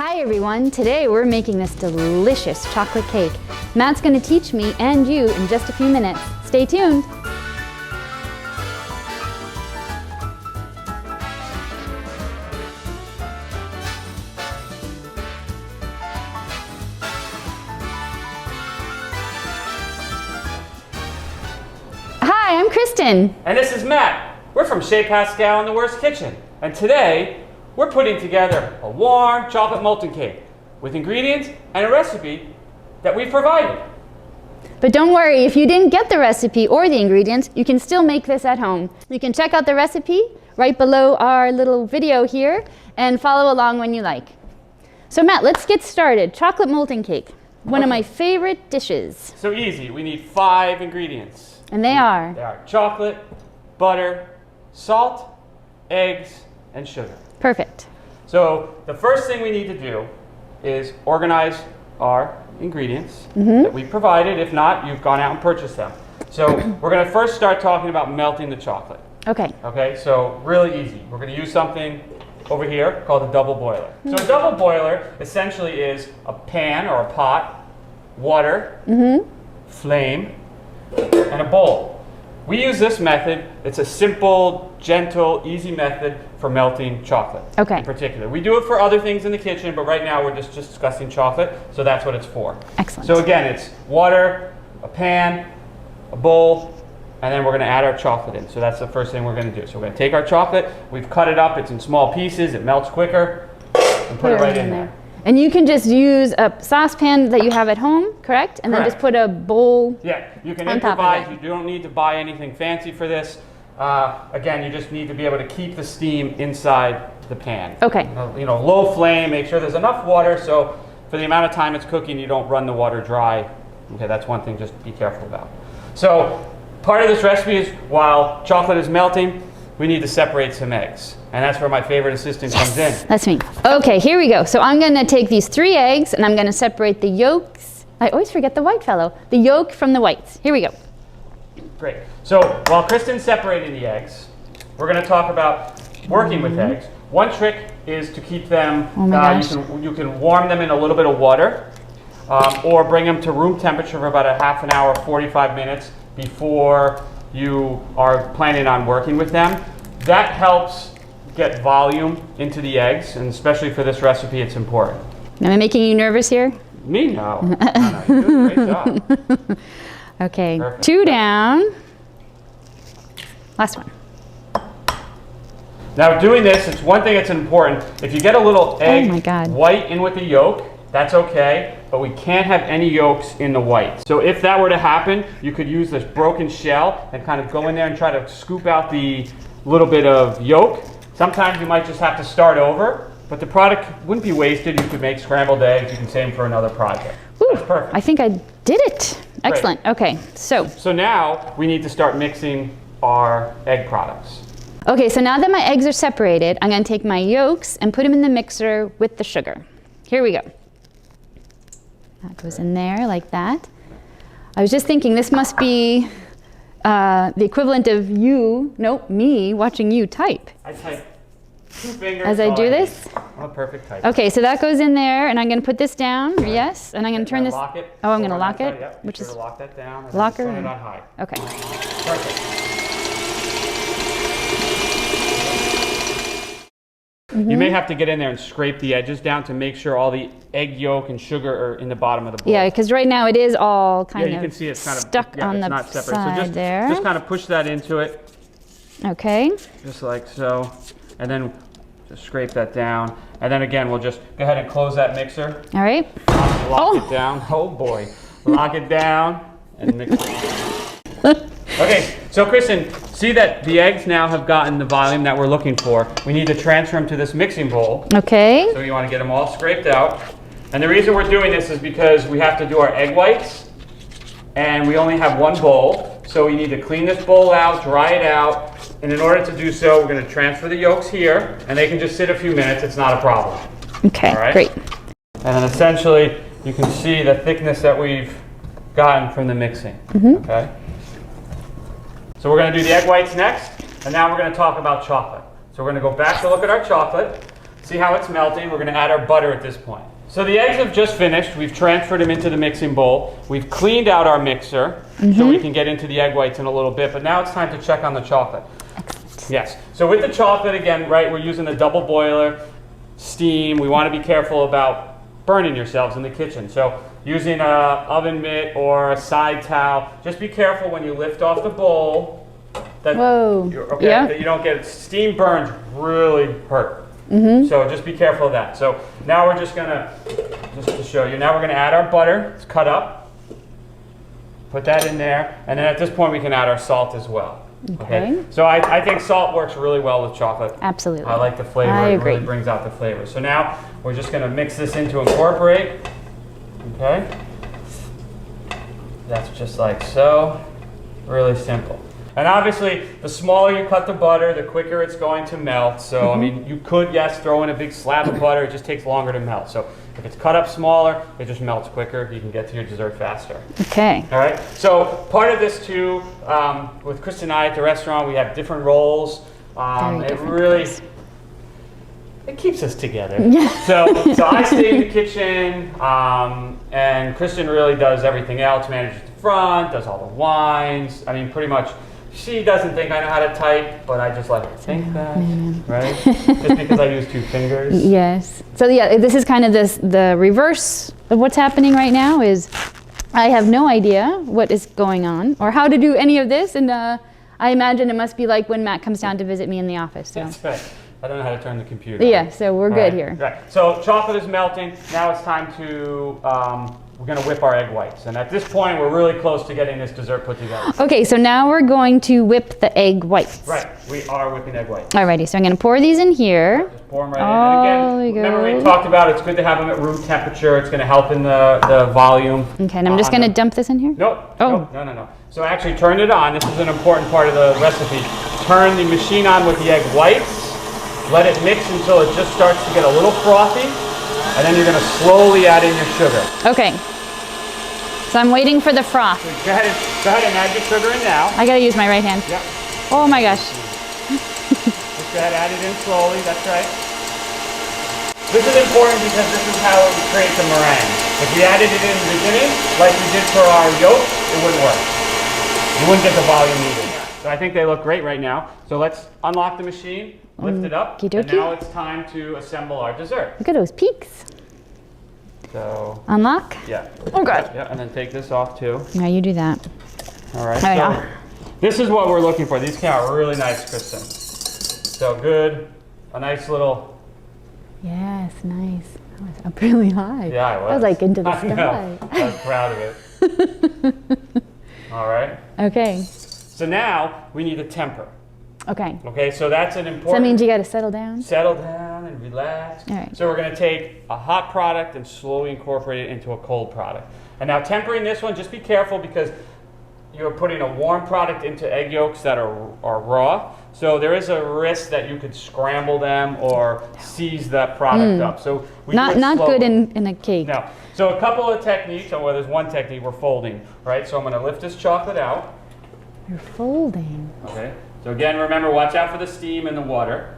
Hi everyone, today we're making this delicious chocolate cake. Matt's going to teach me and you in just a few minutes. Stay tuned. Hi, I'm Kristen. And this is Matt. We're from Chez Pascalians in the Worst Kitchen. And today, we're putting together a warm chocolate molten cake with ingredients and a recipe that we've provided. But don't worry, if you didn't get the recipe or the ingredients, you can still make this at home. You can check out the recipe right below our little video here and follow along when you like. So Matt, let's get started. Chocolate molten cake, one of my favorite dishes. So easy, we need 5 ingredients. And they are? They are chocolate, butter, salt, eggs, and sugar. Perfect. So the first thing we need to do is organize our ingredients that we provided. If not, you've gone out and purchased them. So we're going to first start talking about melting the chocolate. Okay. Okay, so really easy. We're going to use something over here called a double boiler. So a double boiler essentially is a pan or a pot, water, flame, and a bowl. We use this method. It's a simple, gentle, easy method for melting chocolate in particular. We do it for other things in the kitchen, but right now we're just discussing chocolate, so that's what it's for. Excellent. So again, it's water, a pan, a bowl, and then we're going to add our chocolate in. So that's the first thing we're going to do. So we're going to take our chocolate, we've cut it up, it's in small pieces, it melts quicker, and put it right in there. And you can just use a saucepan that you have at home, correct? And then just put a bowl. Yeah, you can on top of improvise. it. You don't need to buy anything fancy for this. Again, you just need to be able to keep the steam inside the pan. Okay. You know, low flame, make sure there's enough water so for the amount of time it's cooking, you don't run the water dry. Okay, that's one thing just be careful about. So part of this recipe is while chocolate is melting, we need to separate some eggs. And that's where my favorite assistant comes in. That's me. Okay, here we go. So I'm going to take these 3 eggs and I'm going to separate the yolks. I always forget the white fellow. The yolk from the whites. Here we go. Great. So while Kristen's separating the eggs, we're going to talk about working with eggs. One trick is to keep them, you can warm them in a little bit of water or bring them to room temperature for about a half an hour, 45 minutes before you are planning on working with them. That helps get volume into the eggs, and especially for this recipe, it's important. Am I making you nervous here? Me? No. No, you're doing a great job. Okay, Perfect. 2 down. Last one. Now doing this, it's one thing that's important. If you get a little egg white in with the yolk, that's okay, but we can't have any yolks in the white. So if that were to happen, you could use this broken shell and kind of go in there and try to scoop out the little bit of yolk. Sometimes you might just have to start over, but the product wouldn't be wasted. You could make scrambled eggs. You can save them for another project. Ooh, that's perfect. I think I did it. Excellent. Great. Okay, So now we need to start mixing our egg products. Okay, so now that my eggs are separated, I'm going to take my yolks and put them in the mixer with the sugar. Here we go. That goes in there like that. I was just thinking this must be the equivalent of me watching you type. I type 2 fingers. As I do this? I'm a perfect typer. Okay, so that goes in there, and I'm going to put this down. Yes, and I'm going to turn this. Lock it. Oh, I'm going to lock it. Yep. Which is lock that down. And locker. Turn it on high. Okay. Perfect. You may have to get in there and scrape the edges down to make sure all the egg yolk and sugar are in the bottom of the bowl. Yeah, because right now it is all kind of you can see it's kind of stuck on the not separate. side So there. just kind of push that into it. Okay. Just like so. And then just scrape that down. And then again, we'll just go ahead and close that mixer. All right. Lock it down. Oh boy. Lock it down and mix it. Okay, so Kristen, see that the eggs now have gotten the volume that we're looking for. We need to transfer them to this mixing bowl. Okay. So you want to get them all scraped out. And the reason we're doing this is because we have to do our egg whites, and we only have 1 bowl. So we need to clean this bowl out, dry it out, and in order to do so, we're going to transfer the yolks here, and they can just sit a few minutes. It's not a problem. Okay, all right? Great. And then essentially, you can see the thickness that we've gotten from the mixing. Okay. So we're going to do the egg whites next, and now we're going to talk about chocolate. So we're going to go back to look at our chocolate. See how it's melting? We're going to add our butter at this point. So the eggs have just finished. We've transferred them into the mixing bowl. We've cleaned out our mixer so we can get into the egg whites in a little bit. But now it's time to check on the chocolate. Excellent. Yes. So with the chocolate, again, right, we're using a double boiler, steam. We want to be careful about burning yourselves in the kitchen. So using an oven mitt or a side towel, just be careful when you lift off the bowl that, that you don't get steam burns really hurt. So just be careful of that. So now we're just gonna, just to show you, now we're gonna add our butter. It's cut up. Put that in there, and then at this point we can add our salt as well. Okay. So I think salt works really well with chocolate. Absolutely. I like the flavor. I It agree. really brings out the flavor. So now we're just gonna mix this in to incorporate. Okay. That's just like so. Really simple. And obviously, the smaller you cut the butter, the quicker it's going to melt. So, I mean, you could, yes, throw in a big slab of butter. It just takes longer to melt. So, if it's cut up smaller, it just melts quicker. You can get to your dessert faster. Okay. All right. So, part of this, too, with Chris and I at the restaurant, we have different roles. It really, it keeps us together. So I stay in the kitchen, and Kristen really does everything else, manages the front, does all the wines. I mean, pretty much. She doesn't think I know how to type, but I just let her think that, right? Just because I use 2 fingers. Yes. So yeah, this is kind of the reverse of what's happening right now is I have no idea what is going on or how to do any of this, and I imagine it must be like when Matt comes down to visit me in the office. So. That's right. I don't know how to turn the computer Yeah, on. so we're good here. Right. So chocolate is melting. Now it's time to, we're going to whip our egg whites. And at this point, we're really close to getting this dessert put together. Okay, so now we're going to whip the egg whites. Right. We are whipping egg whites. Alrighty, so I'm going to pour these in here. Just pour them right in. And again, remember we talked about it's good to have them at room temperature. It's going to help in the volume. Okay, and I'm just going to dump this in here? Nope. Oh. No. So actually turn it on. This is an important part of the recipe. Turn the machine on with the egg whites. Let it mix until it just starts to get a little frothy, and then you're going to slowly add in your sugar. Okay. So I'm waiting for the froth. So go ahead and add your sugar in now. I gotta use my right hand. Yep. Oh my gosh. Just go ahead and add it in slowly, that's right. This is important because this is how it creates a meringue. If we added it in the beginning, like we did for our yolks, it wouldn't work. You wouldn't get the volume needed. So I think they look great right now. So let's unlock the machine. Lift it up, and now it's time to assemble our dessert. Look at those peaks. So, unlock? Yeah. Oh God. Yeah, and then take this off too. Yeah, you do that. All right, Oh, so this is what we're looking for. These came out really nice, Kristen. So good, a nice little. Yes, nice. I was up really high. Yeah, I was. I was like into the I sky. know. I was proud of it. All right. Okay. So now we need a temper. Okay. Okay, so that's an important. So that means you got to settle down? Settle down and relax. All right. So we're going to take a hot product and slowly incorporate it into a cold product. And now tempering this one, just be careful because you're putting a warm product into egg yolks that are raw. So there is a risk that you could scramble them or seize that product up. So we not good in a cake. No. So a couple of techniques. Well, there's one technique. We're folding, right? So I'm going to lift this chocolate out. You're folding. Okay. So again, remember, watch out for the steam and the water.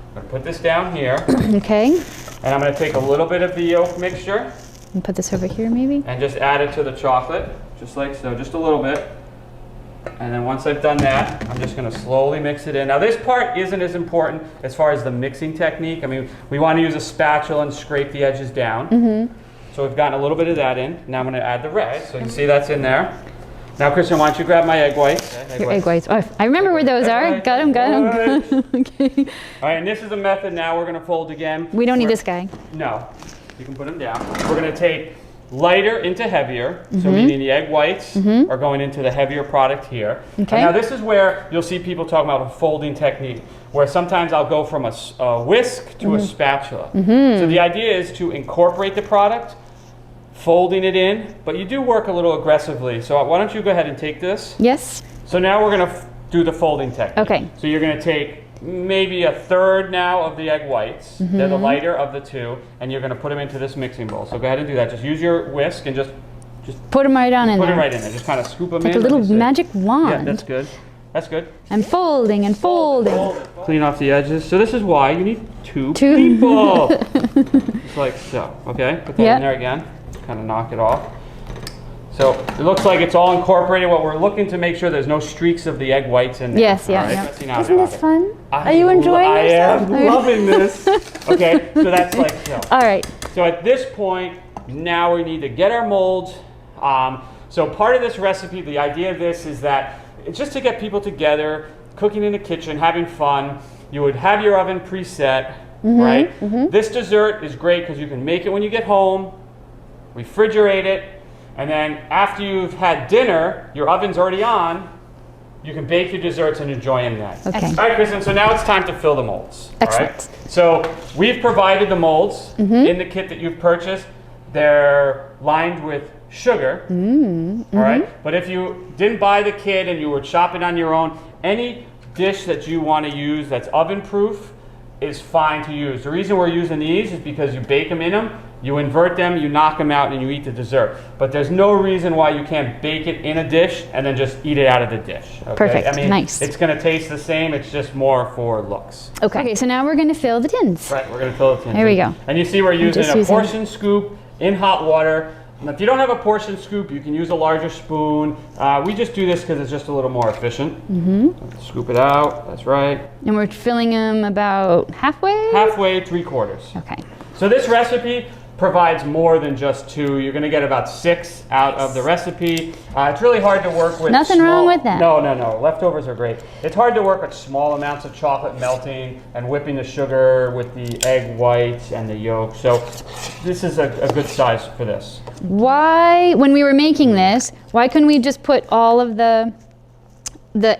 I'm going to put this down here. Okay. And I'm going to take a little bit of the yolk mixture. And put this over here maybe? And just add it to the chocolate, just like so, just a little bit. And then once I've done that, I'm just going to slowly mix it in. Now this part isn't as important as far as the mixing technique. I mean, we want to use a spatula and scrape the edges down. So we've gotten a little bit of that in. Now I'm going to add the rest. So you see that's in there. Now, Kristen, why don't you grab my egg whites? Your egg whites. Oh, I remember where those are. Got them. Okay. All right, and this is the method now. We're going to fold again. We don't need this guy. No. You can put them down. We're going to take lighter into heavier, so meaning the egg whites are going into the heavier product here. Okay. And now this is where you'll see people talking about a folding technique, where sometimes I'll go from a whisk to a spatula. So the idea is to incorporate the product, folding it in, but you do work a little aggressively. So why don't you go ahead and take this? Yes. So now we're going to do the folding technique. Okay. So you're going to take maybe a third now of the egg whites. They're the lighter of the two, and you're going to put them into this mixing bowl. So go ahead and do that. Just use your whisk and just put them right on in put there. them right in there. Just kind of scoop them It's like in. a little Let me see. magic wand. Yeah, that's good. That's good. And folding and folding. Clean off the edges. So this is why you need two people. Just like so. Okay, put that in there again. Kind of knock it off. So it looks like it's all incorporated. What we're looking to make sure there's no streaks of the egg whites in there. Yes, yeah. Right? Yeah. Isn't this fun? Are you enjoying yourself? I am loving this. Okay, so that's like so. All right. So at this point, now we need to get our molds. So part of this recipe, the idea of this is that it's just to get people together, cooking in the kitchen, having fun. You would have your oven preset, right? This dessert is great because you can make it when you get home, refrigerate it, and then after you've had dinner, your oven's already on, you can bake your desserts and enjoy them then. Okay. All right, Kristen, so now it's time to fill the molds. Excellent. All right? So we've provided the molds in the kit that you've purchased. They're lined with sugar, all right? But if you didn't buy the kit and you were shopping on your own, any dish that you want to use that's oven proof is fine to use. The reason we're using these is because you bake them in them, you invert them, you knock them out, and you eat the dessert. But there's no reason why you can't bake it in a dish and then just eat it out of the dish. Okay? Perfect. I mean, Nice. it's going to taste the same. It's just more for looks. Okay, so now we're going to fill the tins. Right, we're going to fill it in. There we go. And you see we're using just a using- portion scoop in hot water. Now, if you don't have a portion scoop, you can use a larger spoon. We just do this because it's just a little more efficient. Scoop it out. That's right. And we're filling them about halfway? Halfway, 3/4. Okay. So this recipe provides more than just 2. You're going to get about 6 out of the recipe. It's really hard to work with. Nothing wrong with that. No. Leftovers are great. It's hard to work with small amounts of chocolate melting and whipping the sugar with the egg whites and the yolk. So this is a good size for this. Why, when we were making this, why couldn't we just put all of the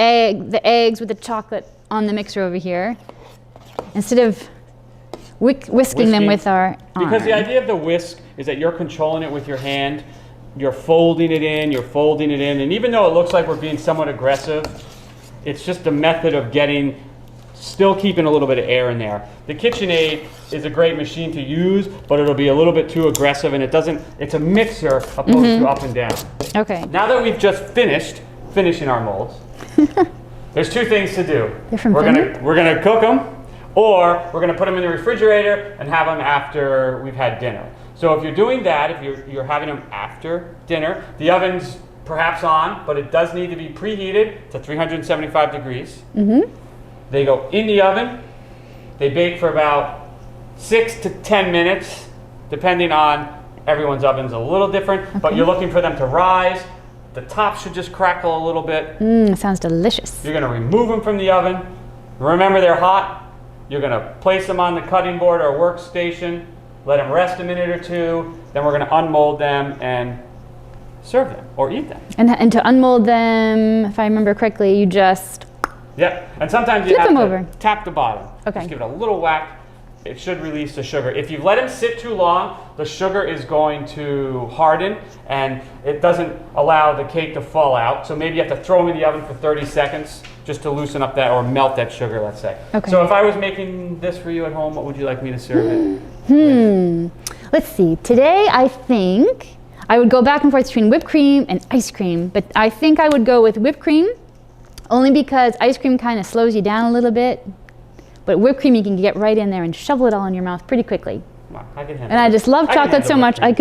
eggs with the chocolate on the mixer over here instead of whisking them with our arm? Because the idea of the whisk is that you're controlling it with your hand. You're folding it in, and even though it looks like we're being somewhat aggressive, it's just a method of still keeping a little bit of air in there. The KitchenAid is a great machine to use, but it'll be a little bit too aggressive, and it's a mixer opposed to up and down. Okay. Now that we've just finishing our molds, there's 2 things to do. We're gonna cook them, or we're gonna put them in the refrigerator and have them after we've had dinner. So if you're doing that, if you're having them after dinner, the oven's perhaps on, but it does need to be preheated to 375 degrees. They go in the oven. They bake for about 6 to 10 minutes, depending on everyone's oven's a little different, but you're looking for them to rise. The top should just crackle a little bit. Sounds delicious. You're gonna remove them from the oven. Remember, they're hot. You're gonna place them on the cutting board or workstation, let them rest a minute or 2, then we're gonna unmold them and serve them or eat them. And to unmold them, if I remember correctly, you just... Yep, and sometimes you Flip have them to over. tap the bottom. Okay. Just give it a little whack. It should release the sugar. If you've let them sit too long, the sugar is going to harden and it doesn't allow the cake to fall out. So maybe you have to throw them in the oven for 30 seconds just to loosen up that or melt that sugar, let's say. Okay. So if I was making this for you at home, what would you like me to serve it? Let's see. Today, I think I would go back and forth between whipped cream and ice cream, but I think I would go with whipped cream only because ice cream kind of slows you down a little bit. But whipped cream, you can get right in there and shovel it all in your mouth pretty quickly. Well, I can handle And I just love chocolate so much, cream.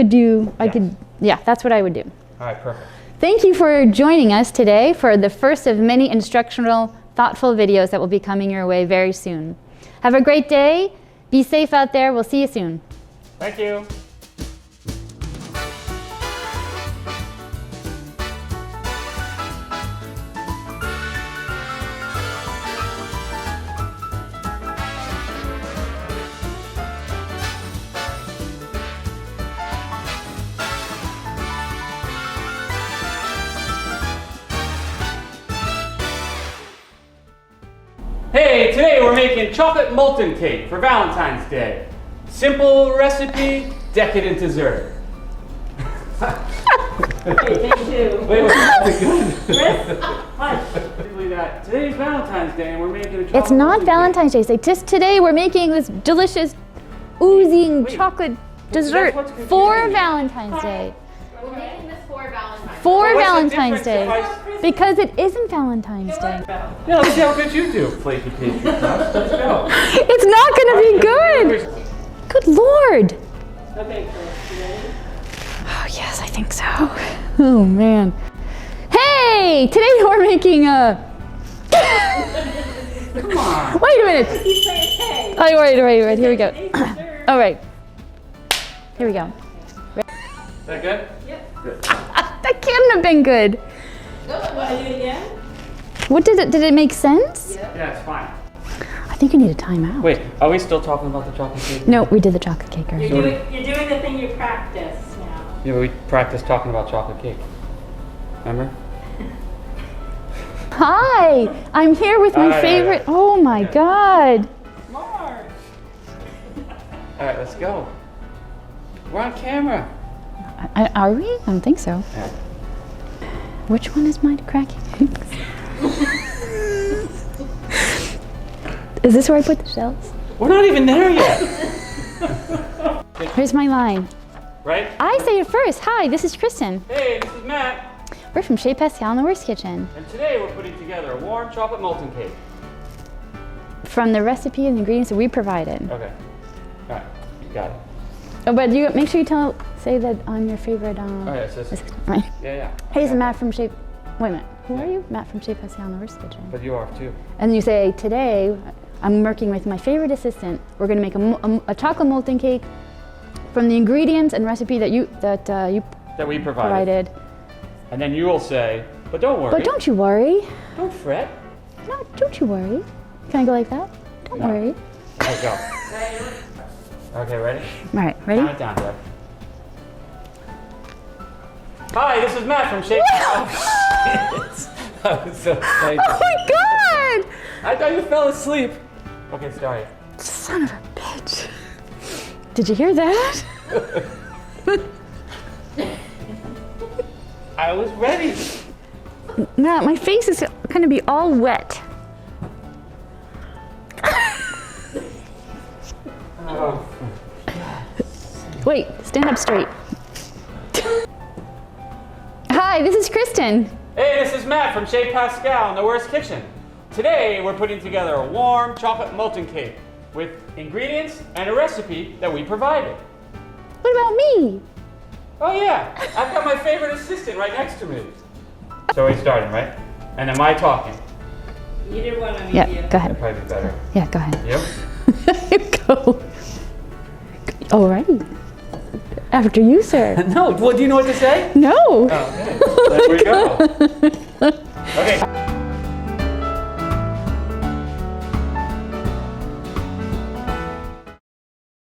That's what I would do. All right, perfect. Thank you for joining us today for the first of many instructional, thoughtful videos that will be coming your way very soon. Have a great day. Be safe out there. We'll see you soon. Thank you. Hey, today we're making chocolate molten cake for Valentine's Day. Simple recipe, decadent dessert. Wait, today's Valentine's Day and we're making a chocolate It's not molten Valentine's Day. Say, just today we're making this delicious, oozing chocolate dessert what's confusing for me. Valentine's Day. We're making this for Valentine's. For What's the Valentine's difference Day. if Because it isn't Valentine's Day. Yeah, let's see how good you do, flaky pastry crust. Let's go. It's not gonna be good. Good Lord. Okay, so you ready? Oh yes, I think so. Oh man. Hey, today we're making a. Come on. Wait a minute. He's saying, hey. Oh, wait. Here we go. All right. Here we go. Is that good? Yep. Good. That couldn't have been good. Want to do it again? What did it make sense? Yeah, it's fine. I think you need a timeout. Wait, are we still talking about the chocolate cake? No, we did the chocolate cake already. You're doing the thing you practice now. Yeah, but we practiced talking about chocolate cake. Remember? Hi, I'm here with my favorite. Oh my God. Mark. All right, let's go. We're on camera. Are we? I don't think so. Yeah. Which one is my cracking eggs? Is this where I put the shells? We're not even there yet. Here's my line. Right? I say it first. Hi, this is Kristen. Hey, this is Matt. We're from Chez Pascalians in the Worst Kitchen. And today we're putting together a warm chocolate molten cake. From the recipe and ingredients that we provided. Okay. All right, you got it. Oh, but you make sure you say that I'm your favorite. Oh, yeah, so Right. yeah. Hey, it's Matt from Chez. Wait a minute. Who are you? Matt from Chez Pascalians in the Worst Kitchen. But you are too. And you say, today I'm working with my favorite assistant. We're going to make a chocolate molten cake from the ingredients and recipe that you we provided. And then you will say, but don't worry. But don't you worry. Don't fret. No, don't you worry. Can I go like that? Don't No. worry. Okay, go. Okay, ready? All right, ready? Count it down, Deb. Hi, this is Matt from Chez. Oh, shit. I was so excited. Oh my God! I thought you fell asleep. Okay, sorry. Son of a bitch. Did you hear that? I was ready. Matt, my face is going to be all wet. Oh. Wait, stand up straight. Hi, this is Kristen. Hey, this is Matt from Chez Pascalians in the Worst Kitchen. Today we're putting together a warm chocolate molten cake with ingredients and a recipe that we provided. What about me? Oh yeah, I've got my favorite assistant right next to me. So we're starting, right? And am I talking? You did one on Yeah, you. go That'd ahead. probably be better. Yeah, go ahead. Yep. Go. Alrighty. After you, sir. No, well, do you know what to say? No. Okay, there we go. Okay.